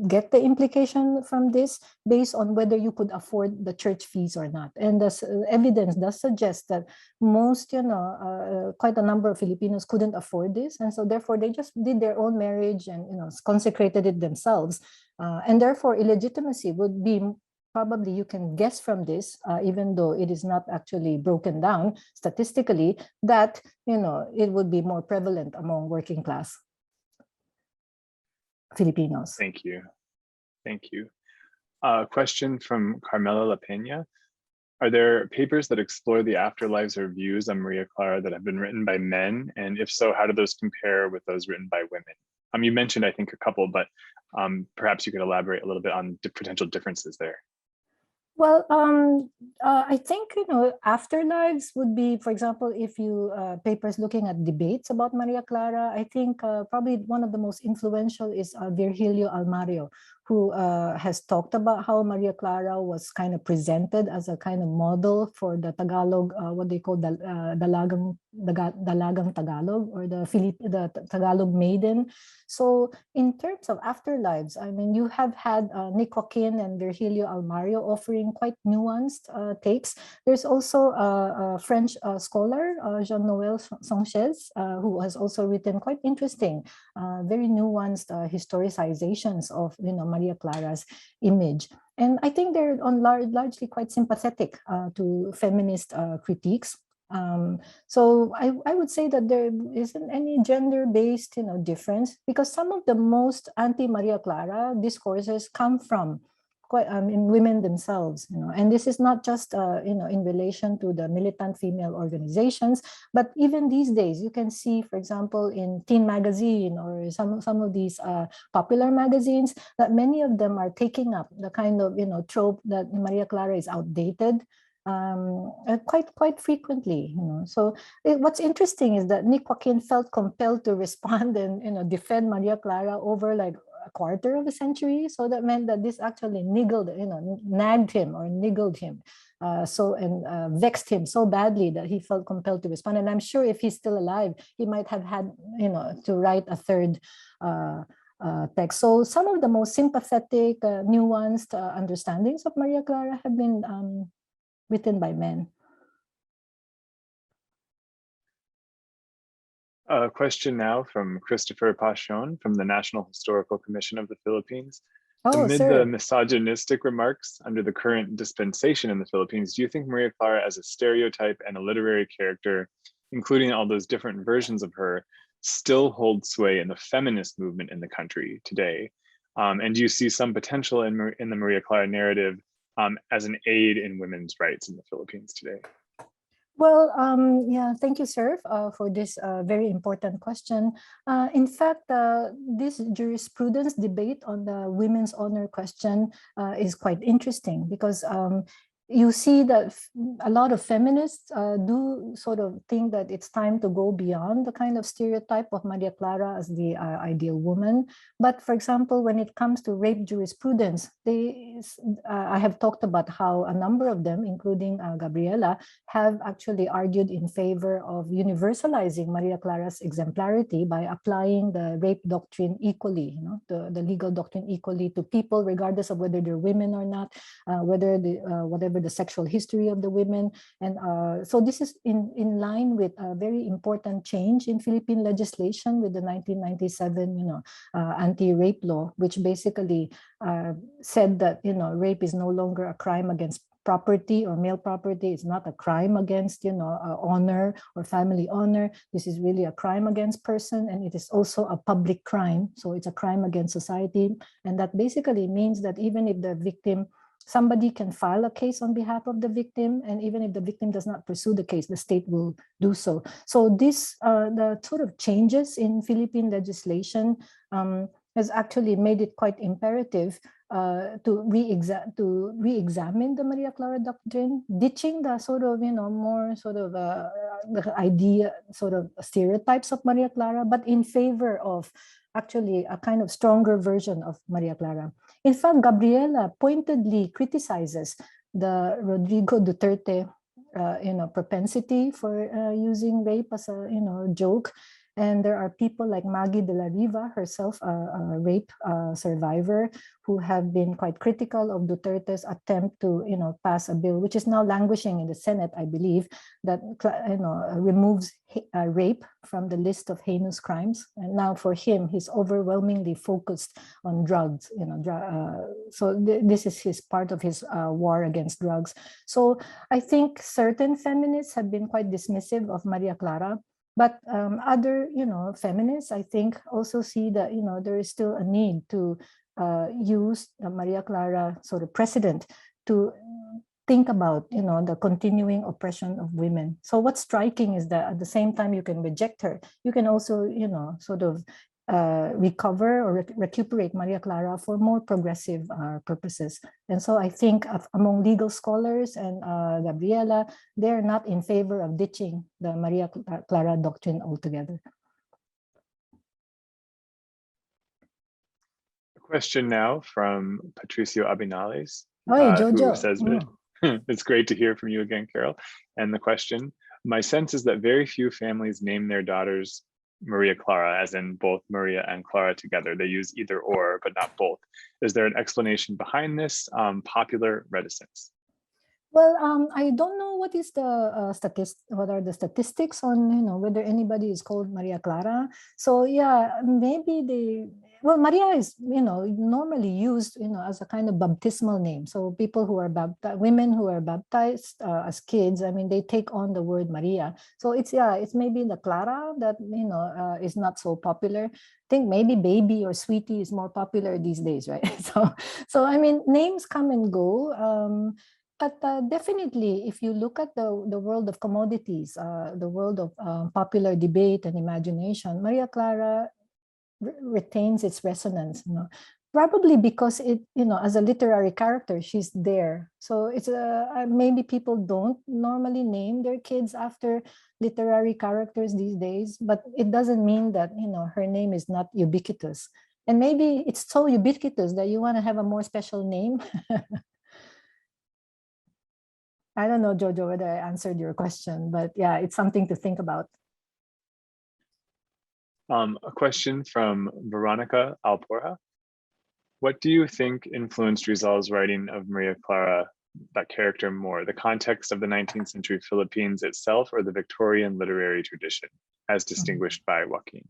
get the implication from this based on whether you could afford the church fees or not. And the evidence does suggest that most, quite a number of Filipinos couldn't afford this. And so therefore they just did their own marriage and, consecrated it themselves. And therefore illegitimacy would be, probably you can guess from this, even though it is not actually broken down statistically, that, it would be more prevalent among working class Filipinos. Thank you. Thank you. Question from Carmela La Peña. Are there papers that explore the afterlives or views on Maria Clara that have been written by men? And if so, how do those compare with those written by women? You mentioned, I think, a couple, but perhaps you could elaborate a little bit on the potential differences there. Well, I think, afterlives would be, for example, if you papers looking at debates about Maria Clara, I think probably one of the most influential is Virgilio Almario, who has talked about how Maria Clara was kind of presented as a kind of model for the Tagalog, what they call the Dalagang Tagalog, or the Tagalog maiden. So in terms of afterlives, I mean, you have had Nick Joaquin and Virgilio Almario offering quite nuanced takes. There's also a French scholar, Jean-Noël Sanchez, who has also written quite interesting, very nuanced historicizations of, Maria Clara's image. And I think they're largely quite sympathetic to feminist critiques. So I would say that there isn't any gender-based, difference, because some of the most anti-Maria Clara discourses come from in women themselves, and this is not just, in relation to the militant female organizations, but even these days, you can see, for example, in Teen Magazine or some of these popular magazines, that many of them are taking up the kind of, trope that Maria Clara is outdated, quite frequently, So what's interesting is that Nick Joaquin felt compelled to respond and, defend Maria Clara over like a quarter of a century. So that meant that this actually nagged him or niggled him. Vexed him so badly that he felt compelled to respond. And I'm sure if he's still alive, he might have had, to write a third text. So some of the most sympathetic, nuanced understandings of Maria Clara have been written by men. A question now from Christopher Pachon from the National Historical Commission of the Philippines. Amid the misogynistic remarks under the current dispensation in the Philippines, do you think Maria Clara as a stereotype and a literary character, including all those different versions of her, still hold sway in the feminist movement in the country today? And do you see some potential in the Maria Clara narrative as an aid in women's rights in the Philippines today? Well, yeah, thank you, sir, for this very important question. In fact, this jurisprudence debate on the women's honor question is quite interesting because you see that a lot of feminists do sort of think that it's time to go beyond the kind of stereotype of Maria Clara as the ideal woman. But for example, when it comes to rape jurisprudence, I have talked about how a number of them, including Gabriela, have actually argued in favor of universalizing Maria Clara's exemplarity by applying the rape doctrine equally, the legal doctrine equally to people, regardless of whether they're women or not, whether whatever the sexual history of the women. And so this is in line with a very important change in Philippine legislation with the 1997, anti-rape law, which basically said that, rape is no longer a crime against property or male property. It's not a crime against, honor or family honor. This is really a crime against person, and it is also a public crime. So it's a crime against society. And that basically means that even if the victim, somebody can file a case on behalf of the victim, and even if the victim does not pursue the case, the state will do so. So this, the sort of changes in Philippine legislation has actually made it quite imperative to re-examine the Maria Clara doctrine, ditching the sort of, more sort of the idea, sort of stereotypes of Maria Clara, but in favor of actually a kind of stronger version of Maria Clara. In fact, Gabriela pointedly criticizes the Rodrigo Duterte, propensity for using rape as a, joke. And there are people like Maggie de la Riva, herself a rape survivor, who have been quite critical of Duterte's attempt to, pass a bill, which is now languishing in the Senate, I believe, that, removes rape from the list of heinous crimes. And now for him, he's overwhelmingly focused on drugs, so this is his part of his war against drugs. So I think certain feminists have been quite dismissive of Maria Clara. But other, feminists, I think, also see that, there is still a need to use the Maria Clara sort of precedent to think about, the continuing oppression of women. So what's striking is that at the same time you can reject her, you can also, sort of recover or recuperate Maria Clara for more progressive purposes. And so I think among legal scholars and Gabriela, they're not in favor of ditching the Maria Clara doctrine altogether. A question now from Patricio Abinales, Jojo. who says, it's great to hear from you again, Carol. And the question, my sense is that very few families name their daughters Maria Clara, as in both Maria and Clara together. They use either or, but not both. Is there an explanation behind this popular reticence? Well, I don't know what is the what are the statistics on, whether anybody is called Maria Clara. So yeah, maybe Maria is, normally used, as a kind of baptismal name. So people who are baptized, women who are baptized as kids, I mean, they take on the word Maria. So it's maybe the Clara that, is not so popular. I think maybe baby or sweetie is more popular these days, right? So I mean, names come and go. But definitely, if you look at the world of commodities, the world of popular debate and imagination, Maria Clara retains its resonance, probably because it, as a literary character, she's there. So it's maybe people don't normally name their kids after literary characters these days, but it doesn't mean that, her name is not ubiquitous. And maybe it's so ubiquitous that you want to have a more special name. I don't know, Jojo, whether I answered your question, but yeah, it's something to think about. A question from Veronica Alporja. What do you think influenced Rizal's writing of Maria Clara, that character, more? The context of the 19th century Philippines itself, or the Victorian literary tradition, as distinguished by Joaquin?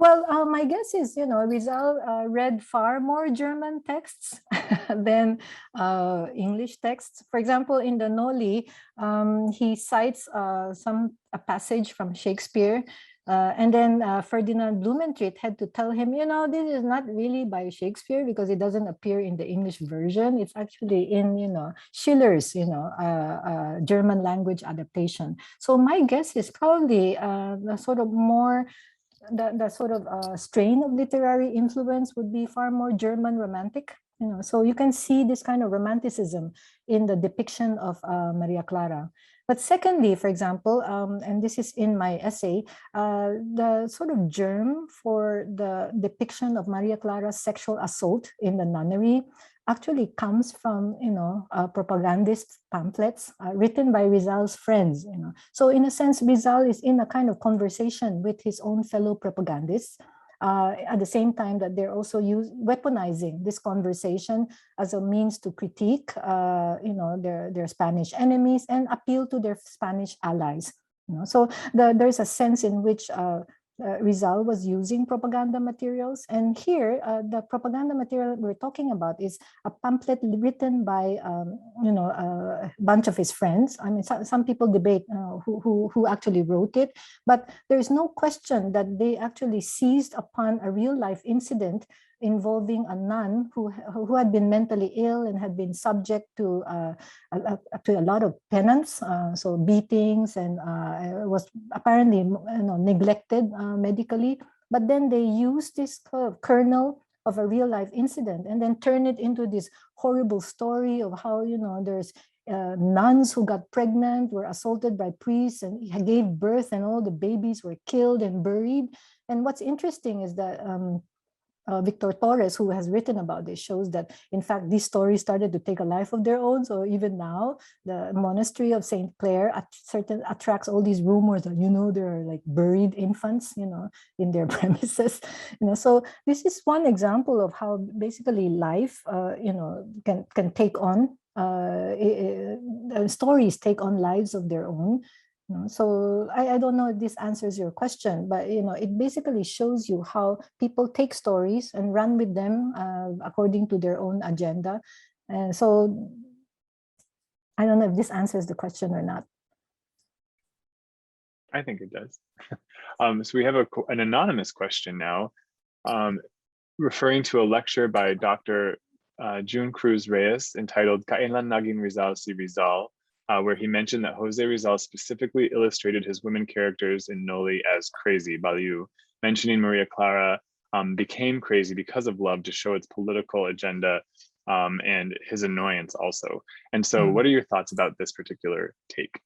Well, my guess is, Rizal read far more German texts than English texts. For example, in the Noli, he cites a passage from Shakespeare And then Ferdinand Blumentritt had to tell him, you know, this is not really by Shakespeare because it doesn't appear in the English version. It's actually in, you know, Schiller's, you know, German language adaptation. So my guess is probably the sort of more, the sort of strain of literary influence would be far more German romantic. You know, so you can see this kind of romanticism in the depiction of Maria Clara. But secondly, for example, and this is in my essay, the sort of germ for the depiction of Maria Clara's sexual assault in the nunnery actually comes from, you know, propagandist pamphlets written by Rizal's friends. You know, so in a sense, Rizal is in a kind of conversation with his own fellow propagandists. At the same time that they're also weaponizing this conversation as a means to critique, you know, their Spanish enemies and appeal to their Spanish allies. You know, so there's a sense in which Rizal was using propaganda materials. And here, the propaganda material we're talking about is a pamphlet written by, you know, a bunch of his friends. I mean, some people debate who actually wrote it, but there is no question that they actually seized upon a real life incident involving a nun who had been mentally ill and had been subject to a lot of penance, so beatings, and was apparently, you know, neglected medically. But then they used this kernel of a real life incident and then turn it into this horrible story of how, you know, there's nuns who got pregnant, were assaulted by priests and gave birth, and all the babies were killed and buried. And what's interesting is that Victor Torres, who has written about this, shows that in fact these stories started to take a life of their own. So even now, the monastery of Saint Clare attracts all these rumors that, you know, there are like buried infants, you know, in their premises. You know, so this is one example of how basically life, you know, can take on stories take on lives of their own. You know, so I don't know if this answers your question, but, you know, it basically shows you how people take stories and run with them according to their own agenda. And so I don't know if this answers the question or not. I think it does. So we have an anonymous question now, referring to a lecture by Dr. June Cruz Reyes entitled Kailan Naging Rizal si Rizal, where he mentioned that Jose Rizal specifically illustrated his women characters in Noli as crazy, Baliu, mentioning Maria Clara became crazy because of love to show its political agenda and his annoyance also. And so what are your thoughts about this particular take?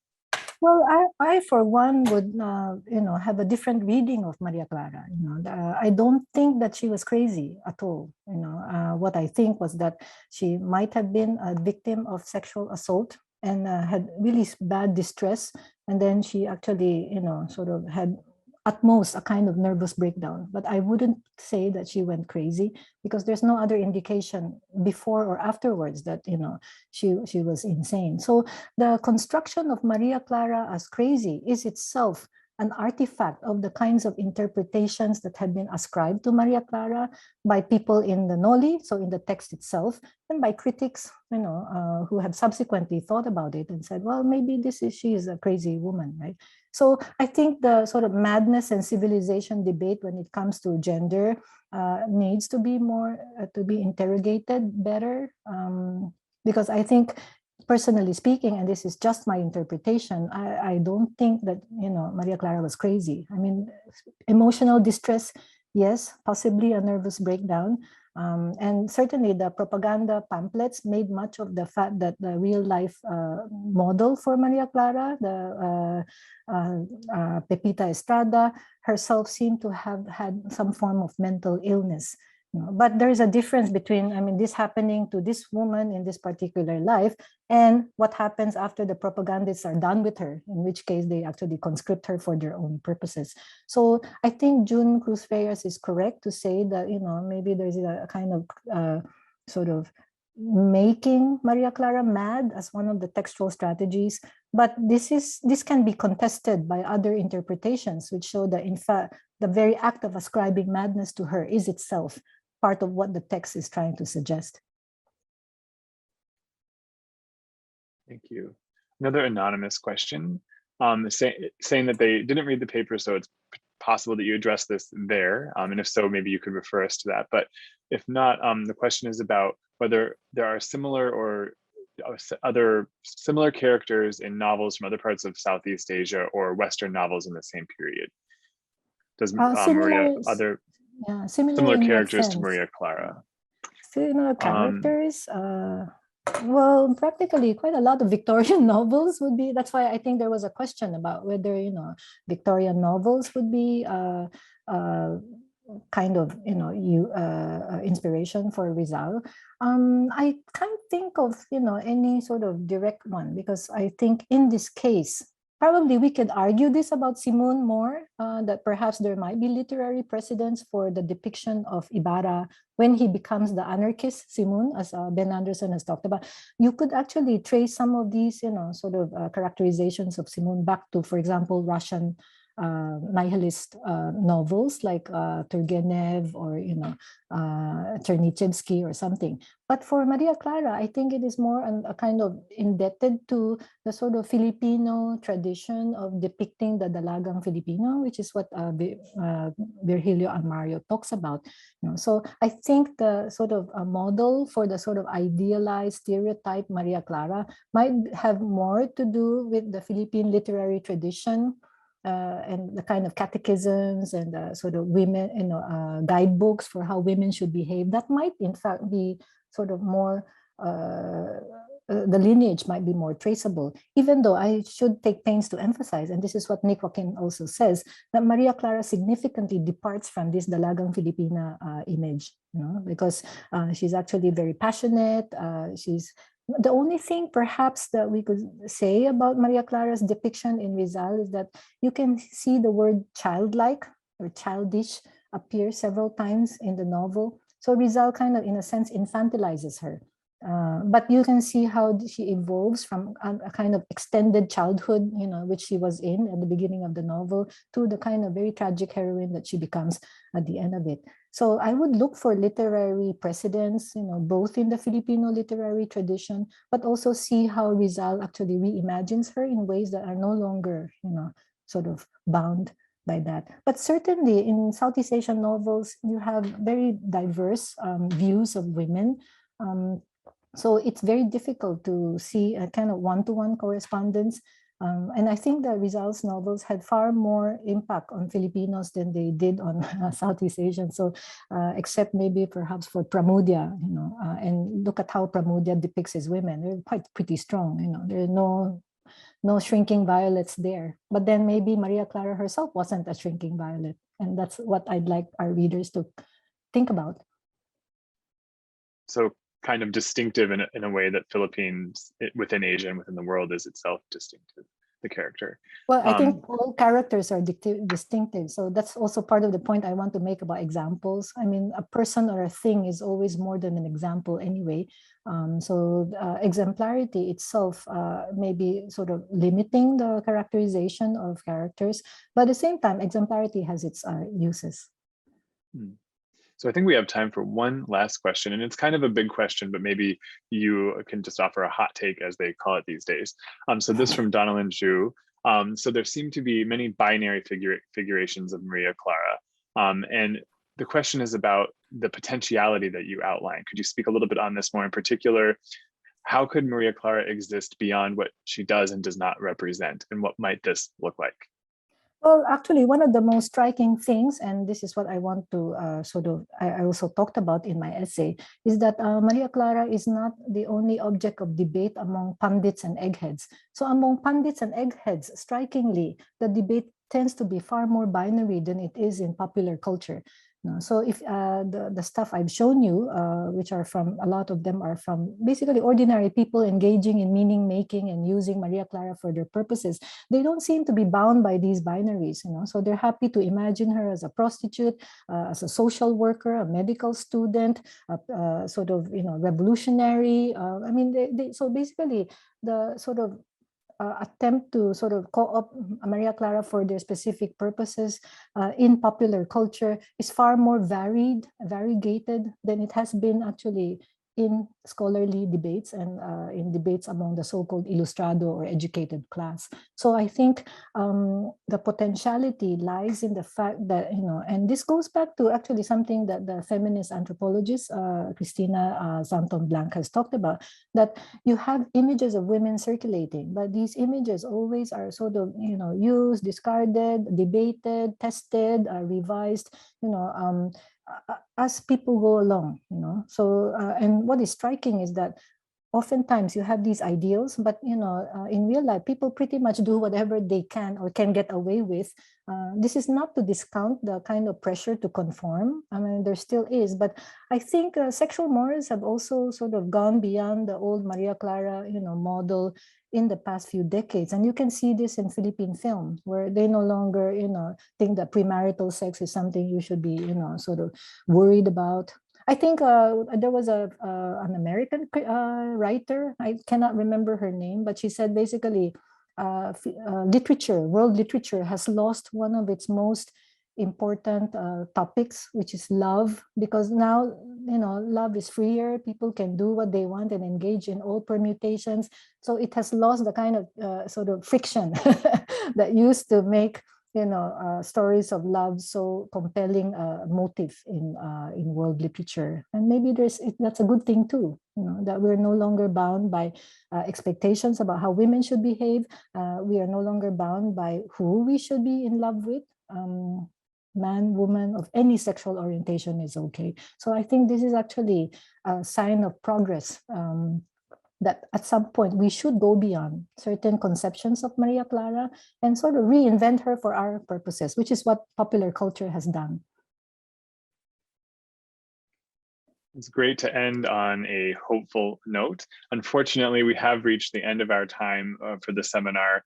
Well, I for one would, you know, have a different reading of Maria Clara. You know, I don't think that she was crazy at all. You know, what I think was that she might have been a victim of sexual assault and had really bad distress, and then she actually, you know, sort of had at most a kind of nervous breakdown. But I wouldn't say that she went crazy because there's no other indication before or afterwards that, you know, she was insane. So the construction of Maria Clara as crazy is itself an artifact of the kinds of interpretations that had been ascribed to Maria Clara by people in the Noli, so in the text itself, and by critics, you know, who have subsequently thought about it and said, well, maybe she is a crazy woman, right? So I think the sort of madness and civilization debate when it comes to gender needs to be more, to be interrogated better, because I think, personally speaking, and this is just my interpretation, I don't think that, you know, Maria Clara was crazy. I mean, emotional distress, yes, possibly a nervous breakdown. And certainly the propaganda pamphlets made much of the fact that the real life model for Maria Clara, the Pepita Estrada, herself seemed to have had some form of mental illness. But there is a difference between, I mean, this happening to this woman in this particular life and what happens after the propagandists are done with her, in which case they actually conscript her for their own purposes. So I think June Cruz Reyes is correct to say that, you know, maybe there's a kind of sort of making Maria Clara mad as one of the textual strategies. But this can be contested by other interpretations, which show that, in fact, the very act of ascribing madness to her is itself part of what the text is trying to suggest. Thank you. Another anonymous question, saying that they didn't read the paper, so it's possible that you address this there, and if so, maybe you could refer us to that. But if not, the question is about whether there are similar or other similar characters in novels from other parts of Southeast Asia or Western novels in the same period. Does Maria other similar in what characters sense? to Maria Clara? Similar characters. Well, practically quite a lot of Victorian novels would be. That's why I think there was a question about whether Victorian novels would be kind of inspiration for Rizal. I can't think of any sort of direct one, because I think in this case probably we could argue this about Simun more, that perhaps there might be literary precedents for the depiction of Ibarra when he becomes the anarchist Simun, as Ben Anderson has talked about. You could actually trace some of these sort of characterizations of Simun back to, for example, Russian nihilist novels like Turgenev or Chernyshevsky or something. But for Maria Clara, I think it is more a kind of indebted to the sort of Filipino tradition of depicting the Dalagang Filipino, which is what Virgilio Almario talks about. So I think the sort of model for the sort of idealized stereotype Maria Clara might have more to do with the Philippine literary tradition, and the kind of catechisms and sort of women, guidebooks for how women should behave. That might in fact be sort of more, the lineage might be more traceable, even though I should take pains to emphasize, and this is what Nick Joaquin also says, that Maria Clara significantly departs from this Dalagang Filipina image, because she's actually very passionate. The only thing perhaps that we could say about Maria Clara's depiction in Rizal is that you can see the word childlike or childish appear several times in the novel. So Rizal kind of, in a sense, infantilizes her. But you can see how she evolves from a kind of extended childhood, which she was in at the beginning of the novel, to the kind of very tragic heroine that she becomes at the end of it. So I would look for literary precedents, both in the Filipino literary tradition, but also see how Rizal actually reimagines her in ways that are no longer, sort of bound by that. But certainly in Southeast Asian novels, you have very diverse views of women. So it's very difficult to see a kind of one-to-one correspondence. And I think that Rizal's novels had far more impact on Filipinos than they did on Southeast Asians. So except maybe perhaps for Pramudia, and look at how Pramudia depicts his women. They're quite pretty strong, there are no shrinking violets there. But then maybe Maria Clara herself wasn't a shrinking violet. And that's what I'd like our readers to think about. So kind of distinctive in a way that Philippines within Asia and within the world is itself distinctive, the character. Well, I think all characters are distinctive. So that's also part of the point I want to make about examples. I mean, a person or a thing is always more than an example anyway. So exemplarity itself may be sort of limiting the characterization of characters, but at the same time, exemplarity has its uses. So I think we have time for one last question, and it's kind of a big question, but maybe you can just offer a hot take, as they call it these days. So this from Donalyn Zhu. So there seem to be many binary figurations of Maria Clara. And the question is about the potentiality that you outline. Could you speak a little bit on this more? In particular, how could Maria Clara exist beyond what she does and does not represent? And what might this look like? Well, actually, one of the most striking things, and this is what I want to I also talked about in my essay, is that Maria Clara is not the only object of debate among pundits and eggheads. So among pundits and eggheads, strikingly, the debate tends to be far more binary than it is in popular culture. So if the stuff I've shown you, which are from, a lot of them are from basically ordinary people engaging in meaning making and using Maria Clara for their purposes, they don't seem to be bound by these binaries, so they're happy to imagine her as a prostitute, as a social worker, a medical student, sort of, revolutionary. I mean, so basically the sort of attempt to sort of co-opt Maria Clara for their specific purposes in popular culture is far more variegated than it has been actually in scholarly debates and in debates among the so-called ilustrado or educated class. So I think the potentiality lies in the fact that, and this goes back to actually something that the feminist anthropologist, Christina Zanton Blanc has talked about, that you have images of women circulating, but these images always are sort of, used, discarded, debated, tested, revised, as people go along, So, and what is striking is that oftentimes you have these ideals, but in real life, people pretty much do whatever they can or can get away with. This is not to discount the kind of pressure to conform. I mean, there still is, but I think sexual mores have also sort of gone beyond the old Maria Clara, model in the past few decades. And you can see this in Philippine film, where they no longer, think that premarital sex is something you should be, sort of worried about. I think there was an American writer, I cannot remember her name, but she said basically world literature has lost one of its most important topics, which is love, because now, love is freer. People can do what they want and engage in all permutations. So it has lost the kind of sort of friction that used to make stories of love so compelling motive in world literature. And maybe that's a good thing too, that we're no longer bound by expectations about how women should behave. We are no longer bound by who we should be in love with. Man, woman, of any sexual orientation is okay. So I think this is actually a sign of progress, that at some point we should go beyond certain conceptions of Maria Clara and sort of reinvent her for our purposes, which is what popular culture has done. It's great to end on a hopeful note. Unfortunately, we have reached the end of our time for the seminar.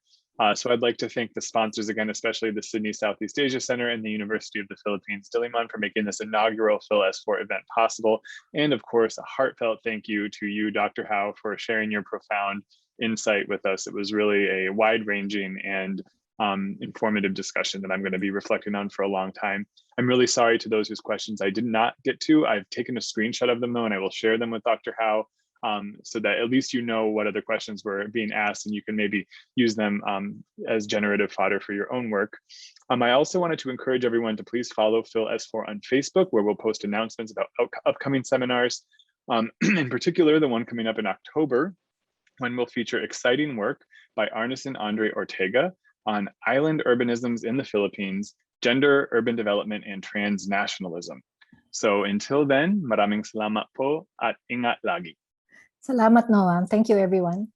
So I'd like to thank the sponsors again, especially the Sydney Southeast Asia Center and the University of the Philippines, Diliman, for making this inaugural PhilS4 event possible. And of course, a heartfelt thank you to you, Dr. Hau, for sharing your profound insight with us. It was really a wide-ranging and informative discussion that I'm going to be reflecting on for a long time. I'm really sorry to those whose questions I did not get to. I've taken a screenshot of them though, and I will share them with Dr. Hau, so that at least what other questions were being asked, and you can maybe use them as generative fodder for your own work. I also wanted to encourage everyone to please follow PhilS4 on Facebook, where we'll post announcements about upcoming seminars, in particular the one coming up in October, when we'll feature exciting work by Arneson Andre Ortega on island urbanisms in the Philippines, gender, urban development, and transnationalism. So until then, maraming salamat po at ingat lagi. Salamat, Noam. Thank you, everyone.